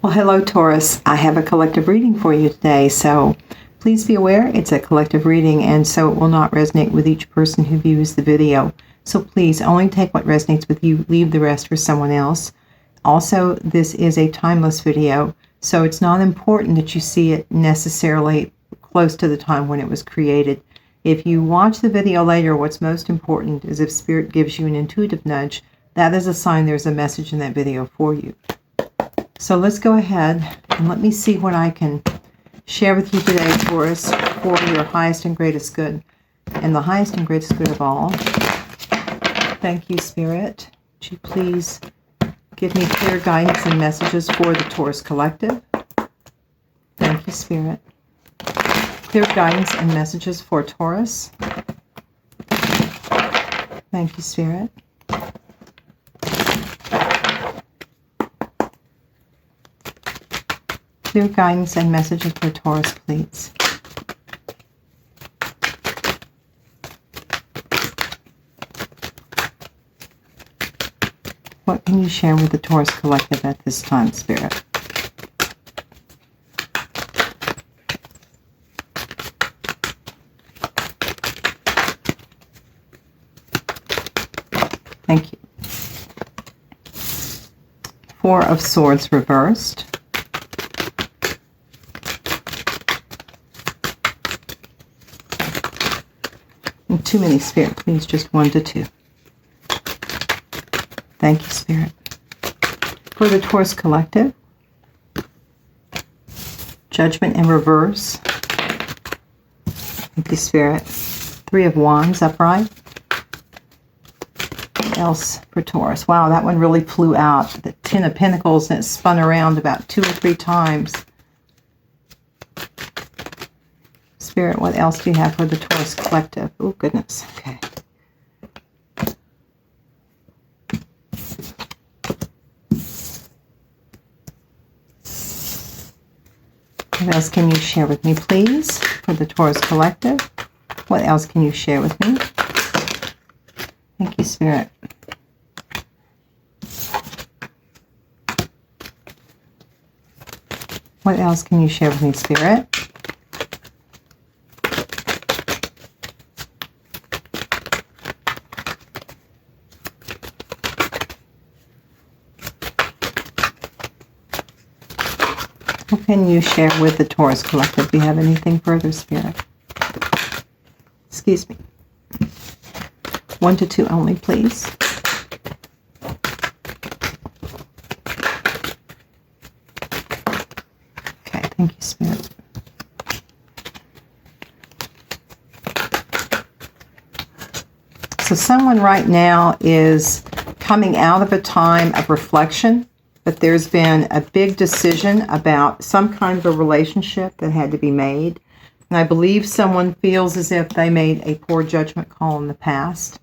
Well, hello, Taurus. I have a collective reading for you today, so please be aware it's a collective reading, and so it will not resonate with each person who views the video. So please only take what resonates with you, leave the rest for someone else. Also, this is a timeless video, so it's not important that you see it necessarily close to the time when it was created. If you watch the video later, what's most important is if Spirit gives you an intuitive nudge, that is a sign there's a message in that video for you. So let's go ahead and let me see what I can share with you today, Taurus, for your highest and greatest good. And the highest and greatest good of all. Thank you, Spirit. Would you please give me clear guidance and messages for the Taurus Collective? Thank you, Spirit. Clear guidance and messages for Taurus. Thank you, Spirit. Clear guidance and messages for Taurus, please. What can you share with the Taurus Collective at this time, Spirit? Thank you. Four of Swords reversed. Too many, Spirit, please, just 1 to 2. Thank you, Spirit. For the Taurus Collective, Judgment in reverse. Thank you, Spirit. 3 of Wands upright. What else for Taurus? Wow, that one really flew out. The 10 of Pentacles, and it spun around about 2 or 3 times. Spirit, what else do you have for the Taurus Collective? Oh, goodness. Okay. What else can you share with me, please, for the Taurus Collective? What else can you share with me? Thank you, Spirit. What else can you share with me, Spirit? What can you share with the Taurus Collective? Do you have anything further, Spirit? Excuse me. 1 to 2 only, please. Okay, thank you, Spirit. So someone right now is coming out of a time of reflection. But there's been a big decision about some kind of a relationship that had to be made. And I believe someone feels as if they made a poor judgment call in the past.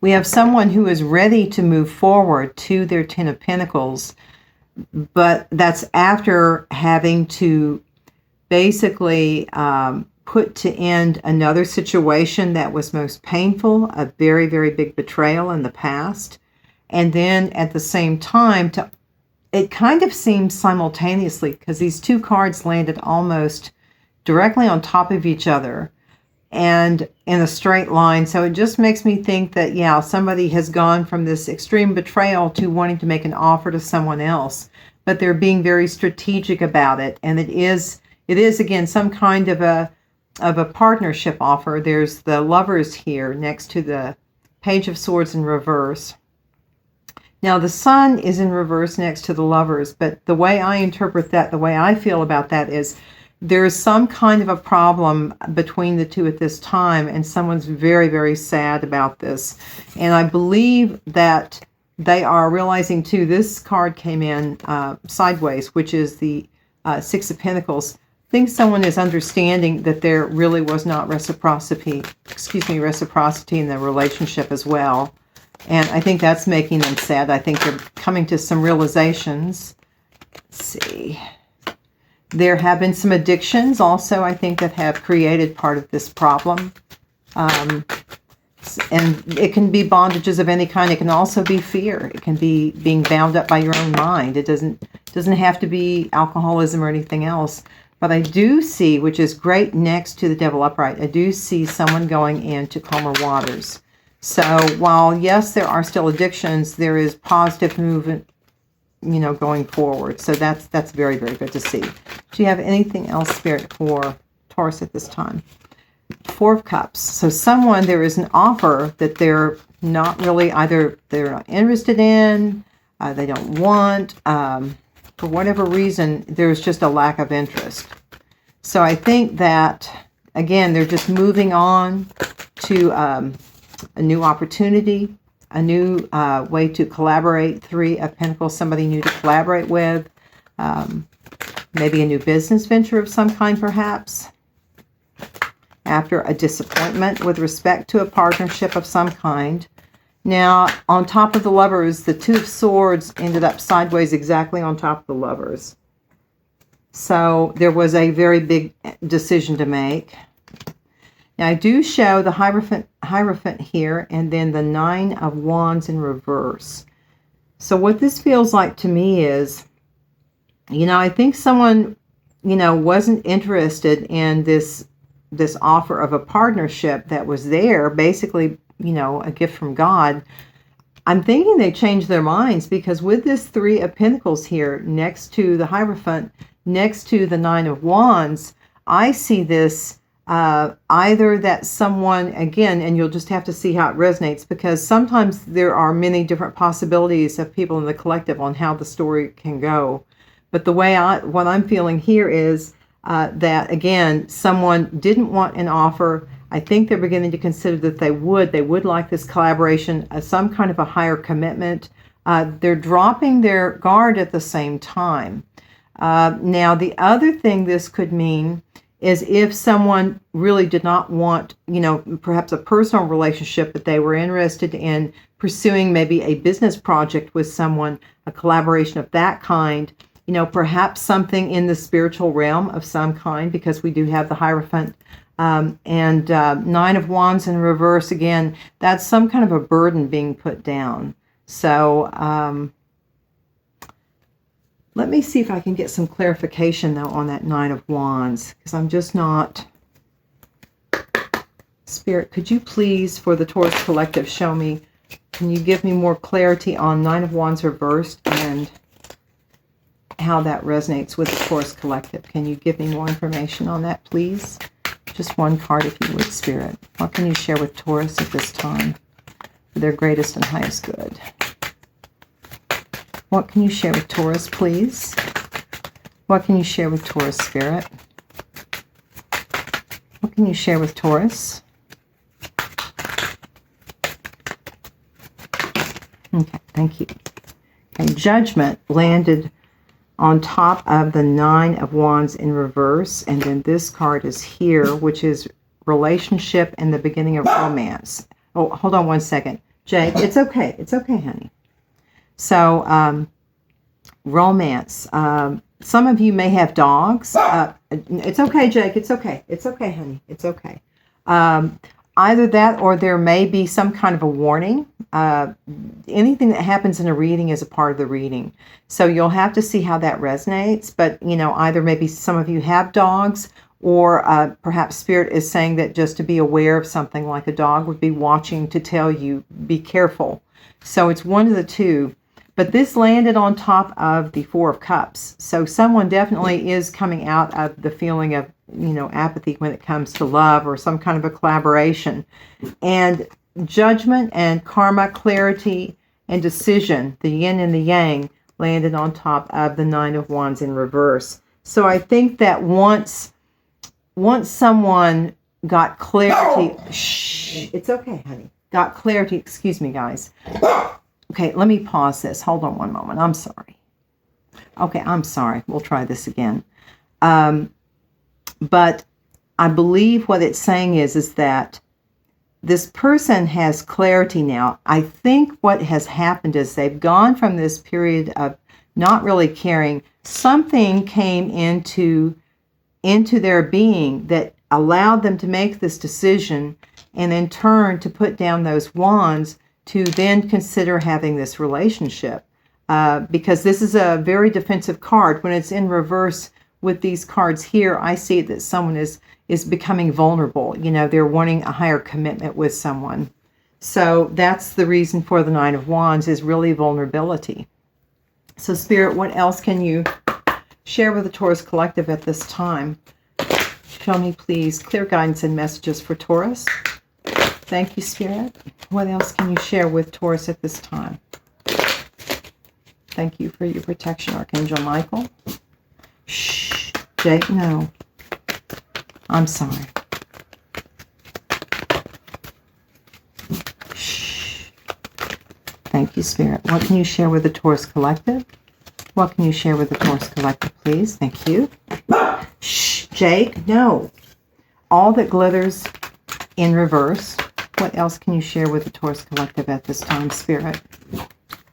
We have someone who is ready to move forward to their 10 of Pentacles, but that's after having to basically put to end another situation that was most painful, a very, very big betrayal in the past. And then at the same time, it kind of seems simultaneously, because these 2 cards landed almost directly on top of each other and in a straight line. So it just makes me think that, yeah, somebody has gone from this extreme betrayal to wanting to make an offer to someone else. But they're being very strategic about it. And it is again, some kind of a partnership offer. There's the Lovers here next to the Page of Swords in reverse. Now, the Sun is in reverse next to the Lovers, but the way I interpret that, the way I feel about that is there is some kind of a problem between the 2 at this time, and someone's very, very sad about this. And I believe that they are realizing, too, this card came in sideways, which is the 6 of Pentacles. I think someone is understanding that there really was not reciprocity in the relationship as well. And I think that's making them sad. I think they're coming to some realizations. Let's see. There have been some addictions also, I think, that have created part of this problem. And it can be bondages of any kind. It can also be fear. It can be being bound up by your own mind. It doesn't have to be alcoholism or anything else. But I do see, which is great next to the devil upright, I do see someone going into calmer waters. So while, yes, there are still addictions, there is positive movement, going forward. So that's very, very good to see. Do you have anything else, Spirit, for Taurus at this time? Four of Cups. So there is an offer that they're not really, either they're not interested in, they don't want, for whatever reason, there's just a lack of interest. So I think that, again, they're just moving on to a new opportunity, a new way to collaborate. Three of Pentacles, somebody new to collaborate with, maybe a new business venture of some kind, perhaps, after a disappointment with respect to a partnership of some kind. Now, on top of the Lovers, the Two of Swords ended up sideways exactly on top of the Lovers. So there was a very big decision to make. Now, I do show the Hierophant here, and then the Nine of Wands in reverse. So what this feels like to me is, I think someone, wasn't interested in this offer of a partnership that was there, basically, a gift from God. I'm thinking they changed their minds, because with this Three of Pentacles here next to the Hierophant, next to the Nine of Wands, I see this either that someone, again, and you'll just have to see how it resonates, because sometimes there are many different possibilities of people in the collective on how the story can go. But the way what I'm feeling here is that, again, someone didn't want an offer. I think they're beginning to consider that they would like this collaboration, some kind of a higher commitment. They're dropping their guard at the same time. Now, the other thing this could mean is if someone really did not want, perhaps a personal relationship, but they were interested in pursuing maybe a business project with someone, a collaboration of that kind, perhaps something in the spiritual realm of some kind, because we do have the Hierophant. And Nine of Wands in reverse, again, that's some kind of a burden being put down. So let me see if I can get some clarification, though, on that Nine of Wands, because I'm just not... Spirit, could you please, for the Taurus Collective, show me, can you give me more clarity on Nine of Wands reversed and how that resonates with the Taurus Collective? Can you give me more information on that, please? Just one card, if you would, Spirit. What can you share with Taurus at this time for their greatest and highest good? What can you share with Taurus, please? What can you share with Taurus, Spirit? What can you share with Taurus? Okay, thank you. Okay, Judgment landed on top of the Nine of Wands in reverse, and then this card is here, which is relationship and the beginning of romance. Oh, hold on one second. Jake, it's okay. It's okay, honey. So, romance. Some of you may have dogs. It's okay, Jake. It's okay. It's okay, honey. It's okay. Either that, or there may be some kind of a warning. Anything that happens in a reading is a part of the reading. So you'll have to see how that resonates. But, either maybe some of you have dogs, or perhaps Spirit is saying that just to be aware of something, like a dog would be watching to tell you, be careful. So it's one of the two. But this landed on top of the Four of Cups. So someone definitely is coming out of the feeling of, apathy when it comes to love or some kind of a collaboration. And Judgment and karma, clarity and decision, the yin and the yang, landed on top of the Nine of Wands in reverse. So I think that once someone got clarity, shh, it's okay, honey. Got clarity, excuse me, guys. Okay, let me pause this. Hold on one moment. I'm sorry. Okay, I'm sorry. We'll try this again. But I believe what it's saying is that this person has clarity now. I think what has happened is they've gone from this period of not really caring. Something came into their being that allowed them to make this decision. and then turn to put down those wands to then consider having this relationship. Because this is a very defensive card. When it's in reverse with these cards here, I see that someone is becoming vulnerable. You know, they're wanting a higher commitment with someone. So that's the reason for the Nine of Wands, is really vulnerability. So Spirit, what else can you share with the Taurus Collective at this time? Show me, please, clear guidance and messages for Taurus. Thank you, Spirit. What else can you share with Taurus at this time? Thank you for your protection, Archangel Michael. Shh, Jake, no. I'm sorry. Shh. Thank you, Spirit. What can you share with the Taurus Collective? What can you share with the Taurus Collective, please? Thank you. Shh, Jake, no. All that glitters in reverse. What else can you share with the Taurus Collective at this time, Spirit?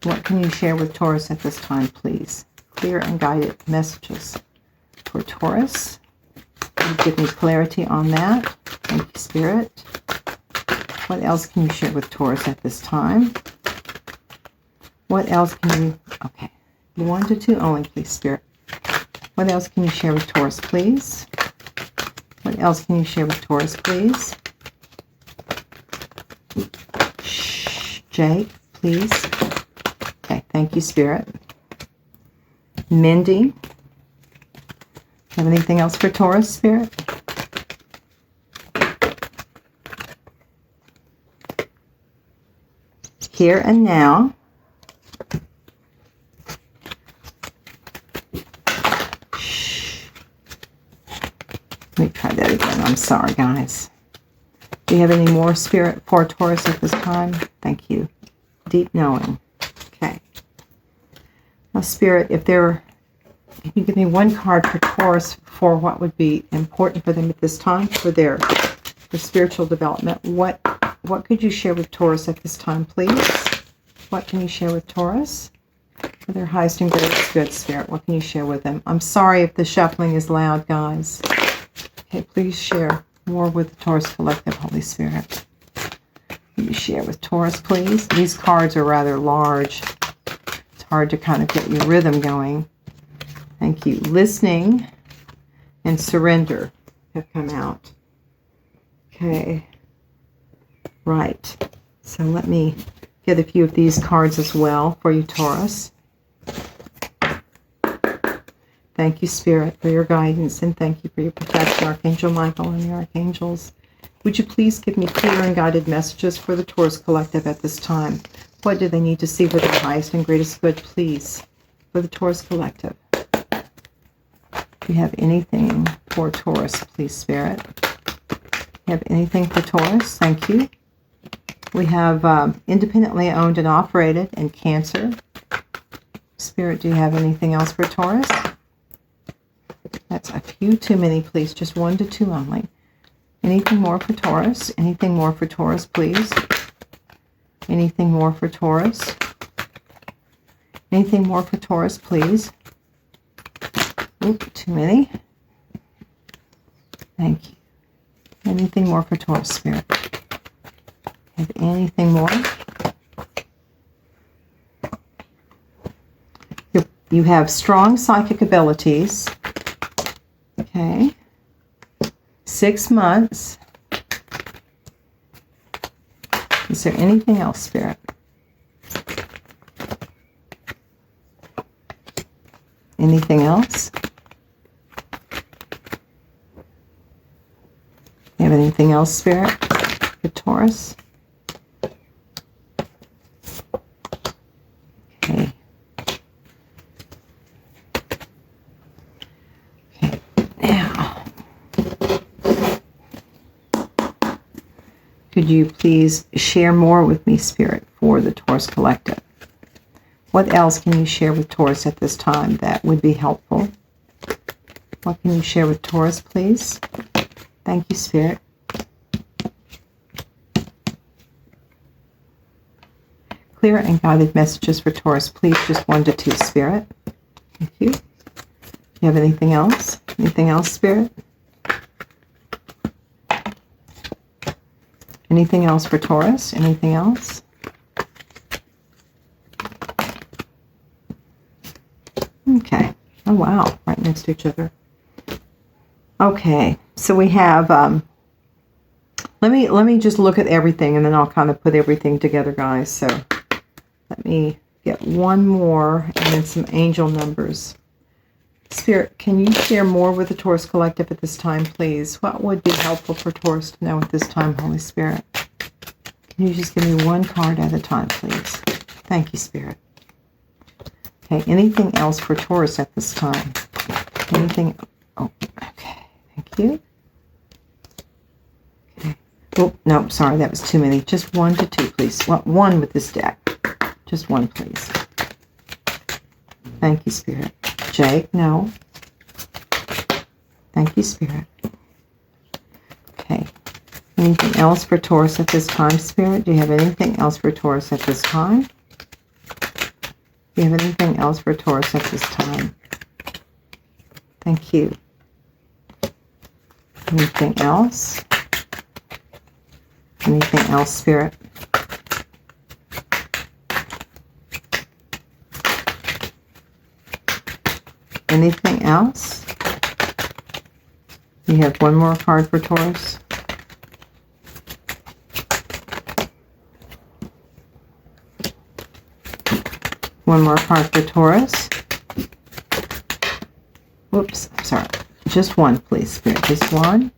What can you share with Taurus at this time, please? Clear and guided messages for Taurus. Give me clarity on that. Thank you, Spirit. What else can you share with Taurus at this time? What else can you... Okay. 1 to 2 only, please, Spirit. What else can you share with Taurus, please? What else can you share with Taurus, please? Shh, Jake, please. Okay, thank you, Spirit. Mindy. Have anything else for Taurus, Spirit? Here and now. Shh. Let me try that again. I'm sorry, guys. Do you have any more, Spirit, for Taurus at this time? Thank you. Deep knowing. Okay. Now, Spirit, can you give me one card for Taurus for what would be important for them at this time for their spiritual development? What could you share with Taurus at this time, please? What can you share with Taurus for their highest and greatest good, Spirit? What can you share with them? I'm sorry if the shuffling is loud, guys. Okay, please share more with the Taurus Collective, Holy Spirit. Can you share with Taurus, please? These cards are rather large. It's hard to kind of get your rhythm going. Thank you. Listening and surrender have come out. Okay. Right. So let me get a few of these cards as well for you, Taurus. Thank you, Spirit, for your guidance, and thank you for your protection, Archangel Michael and the Archangels. Would you please give me clear and guided messages for the Taurus Collective at this time? What do they need to see for their highest and greatest good, please, for the Taurus Collective? Do you have anything for Taurus, please, Spirit? You have anything for Taurus? Thank you. We have independently owned and operated and Cancer. Spirit, do you have anything else for Taurus? That's a few too many, please. Just 1 to 2 only. Anything more for Taurus? Anything more for Taurus, please? Anything more for Taurus? Anything more for Taurus, please? Oop, too many. Thank you. Anything more for Taurus, Spirit? Have anything more? You have strong psychic abilities. Okay. 6 months. Is there anything else, Spirit? Anything else? You have anything else, Spirit, for Taurus? Okay. Okay, now, could you please share more with me, Spirit, for the Taurus Collective? What else can you share with Taurus at this time that would be helpful? What can you share with Taurus, please? Thank you, Spirit. Clear and guided messages for Taurus, please. Just 1 to 2, Spirit. Thank you. Do you have anything else? Anything else, Spirit? Anything else for Taurus? Anything else? Okay. Oh, wow. Right next to each other. Okay. So we have, let me just look at everything and then I'll kind of put everything together, guys. So let me get one more and then some angel numbers. Spirit, can you share more with the Taurus Collective at this time, please? What would be helpful for Taurus to know at this time, Holy Spirit? Can you just give me one card at a time, please? Thank you, Spirit. Okay, anything else for Taurus at this time? Anything? Oh, okay. Thank you. Okay. Oh, no, sorry, that was too many. Just 1 to 2, please. One with this deck. Just one, please. Thank you, Spirit. Jake, no. Thank you, Spirit. Okay. Anything else for Taurus at this time, Spirit? Do you have anything else for Taurus at this time? Do you have anything else for Taurus at this time? Thank you. Anything else? Anything else, Spirit? Anything else? You have one more card for Taurus. One more card for Taurus. Whoops, I'm sorry. Just one, please, Spirit. Just one.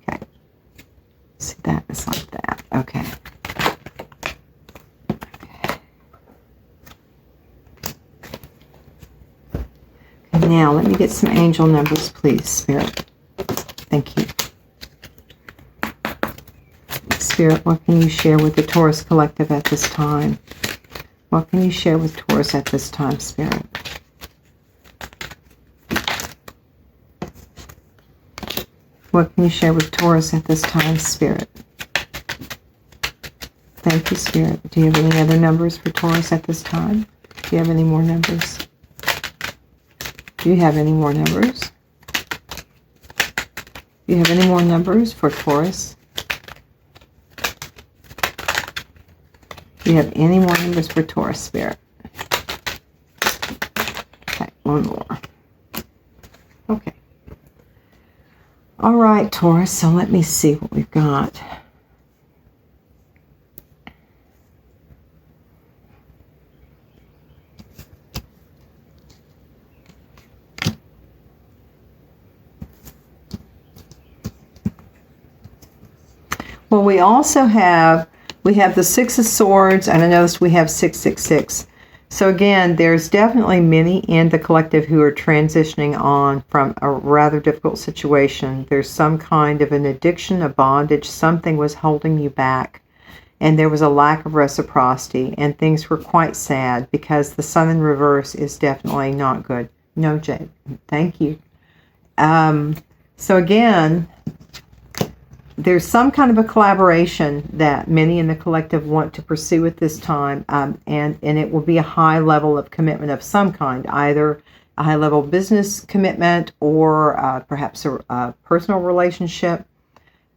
Okay. See, that is like that. Okay. Now, let me get some angel numbers, please, Spirit. Thank you. Spirit, what can you share with the Taurus Collective at this time? What can you share with Taurus at this time, Spirit? What can you share with Taurus at this time, Spirit? Thank you, Spirit. Do you have any other numbers for Taurus at this time? Do you have any more numbers? Do you have any more numbers? Do you have any more numbers for Taurus? Do you have any more numbers for Taurus, Spirit? Okay, one more. Okay. All right, Taurus, so let me see what we've got. Well, we also have, the Six of Swords, and I noticed we have 666. So again, there's definitely many in the collective who are transitioning on from a rather difficult situation. There's some kind of an addiction, a bondage, something was holding you back, and there was a lack of reciprocity, and things were quite sad because the Sun in reverse is definitely not good. No, Jade. Thank you. So again, there's some kind of a collaboration that many in the collective want to pursue at this time, and it will be a high level of commitment of some kind, either a high level business commitment or perhaps a personal relationship.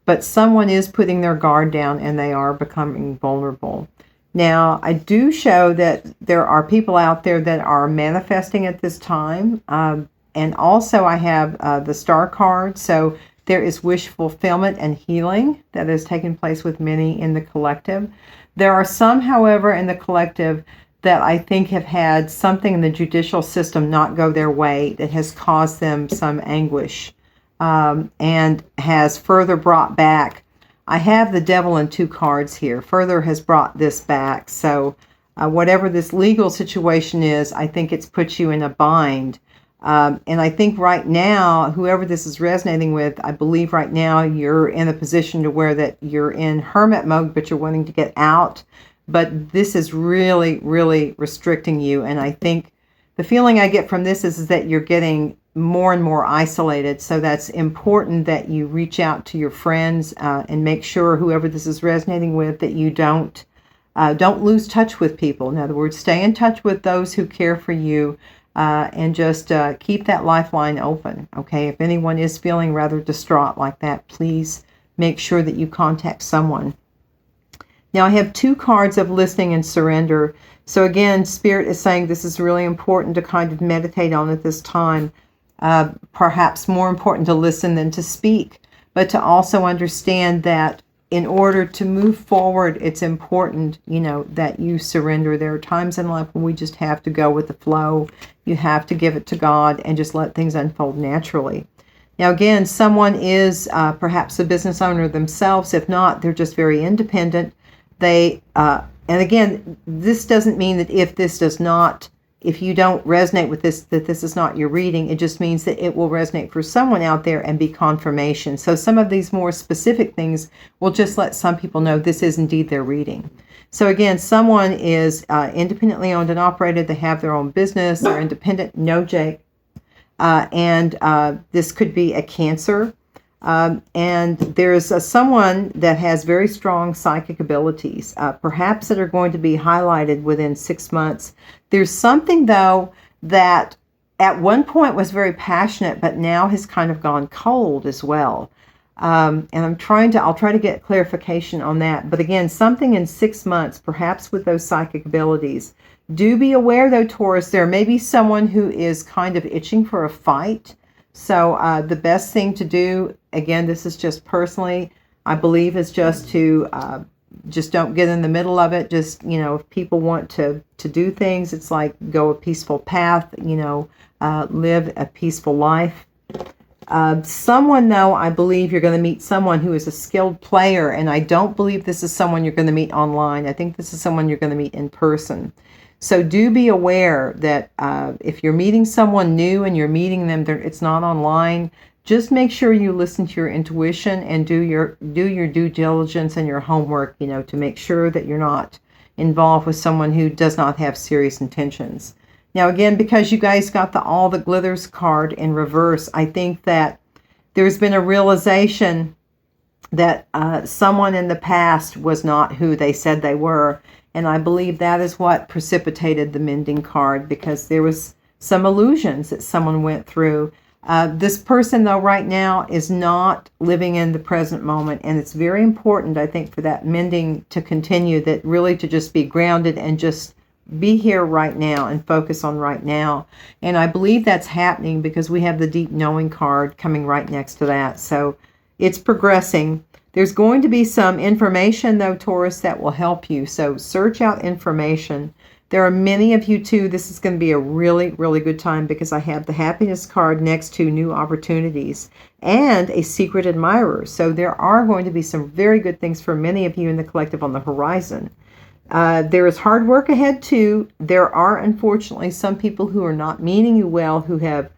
But someone is putting their guard down and they are becoming vulnerable. Now, I do show that there are people out there that are manifesting at this time, and also I have the Star card, so there is wish fulfillment and healing that has taken place with many in the collective. There are some, however, in the collective that I think have had something in the judicial system not go their way that has caused them some anguish, and has further brought back. I have the Devil and 2 cards here. Further has brought this back. So whatever this legal situation is, I think it's put you in a bind. And I think right now, whoever this is resonating with, I believe right now you're in a position to where that you're in hermit mode, but you're wanting to get out. But this is really, really restricting you. And I think the feeling I get from this is that you're getting more and more isolated. So that's important that you reach out to your friends and make sure whoever this is resonating with, that you don't lose touch with people. In other words, stay in touch with those who care for you. And just keep that lifeline open, okay? If anyone is feeling rather distraught like that, please make sure that you contact someone. Now I have 2 cards of listening and surrender. So again, Spirit is saying this is really important to kind of meditate on at this time. Perhaps more important to listen than to speak, but to also understand that in order to move forward, it's important, that you surrender. There are times in life when we just have to go with the flow. You have to give it to God and just let things unfold naturally. Now, again, someone is perhaps a business owner themselves. If not, they're just very independent. And again, this doesn't mean that if you don't resonate with this, that this is not your reading. It just means that it will resonate for someone out there and be confirmation. So some of these more specific things will just let some people know this is indeed their reading. So again, someone is independently owned and operated. They have their own business. They're independent. No, Jake. And this could be a Cancer. And there's someone that has very strong psychic abilities, perhaps that are going to be highlighted within 6 months. There's something, though, that at one point was very passionate, but now has kind of gone cold as well. And I'll try to get clarification on that. But again, something in 6 months, perhaps with those psychic abilities. Do be aware, though, Taurus, there may be someone who is kind of itching for a fight. So the best thing to do, again, this is just personally, I believe, is just to just don't get in the middle of it. Just, if people want to do things, it's like go a peaceful path, live a peaceful life. Someone, though, I believe you're going to meet someone who is a skilled player, and I don't believe this is someone you're going to meet online. I think this is someone you're going to meet in person. So do be aware that if you're meeting someone new and you're meeting them, it's not online. Just make sure you listen to your intuition and do your due diligence and your homework, to make sure that you're not involved with someone who does not have serious intentions. Now, again, because you guys got the All That Glitters card in reverse, I think that there's been a realization that someone in the past was not who they said they were. And I believe that is what precipitated the Mending card, because there was some illusions that someone went through. This person, though, right now is not living in the present moment. And it's very important, I think, for that mending to continue, that really to just be grounded and just be here right now and focus on right now. And I believe that's happening because we have the Deep Knowing card coming right next to that. So it's progressing. There's going to be some information, though, Taurus, that will help you. So search out information. There are many of you, too. This is going to be a really, really good time because I have the Happiness card next to New Opportunities and a Secret Admirer. So there are going to be some very good things for many of you in the collective on the horizon. There is hard work ahead, too. There are, unfortunately, some people who are not meaning you well, who have,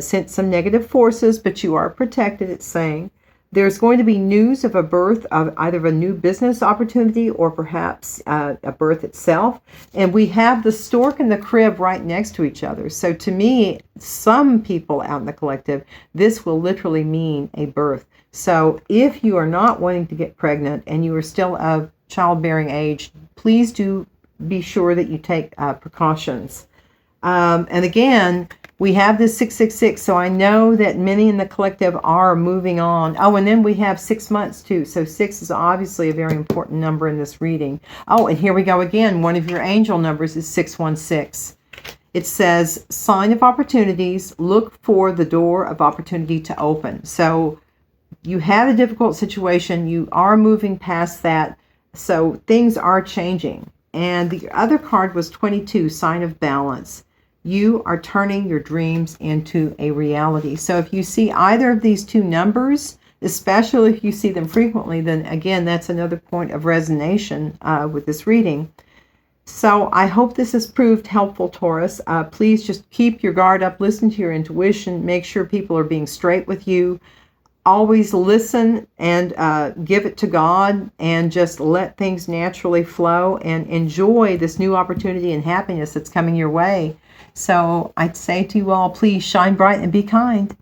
sent some negative forces, but you are protected, it's saying. There's going to be news of a birth of either a new business opportunity or perhaps a birth itself. And we have the stork and the crib right next to each other. So to me, some people out in the collective, this will literally mean a birth. So if you are not wanting to get pregnant and you are still of childbearing age, please do be sure that you take precautions. And again, we have this 666, so I know that many in the collective are moving on. Oh, and then we have 6 months, too. So 6 is obviously a very important number in this reading. Oh, and here we go again. One of your angel numbers is 616. It says, sign of opportunities, look for the door of opportunity to open. So you had a difficult situation. You are moving past that. So things are changing. And the other card was 22, sign of balance. You are turning your dreams into a reality. So if you see either of these two numbers, especially if you see them frequently, then again, that's another point of resonation with this reading. So I hope this has proved helpful, Taurus. Please just keep your guard up, listen to your intuition, make sure people are being straight with you. Always listen and give it to God and just let things naturally flow and enjoy this new opportunity and happiness that's coming your way. So I'd say to you all, please shine bright and be kind.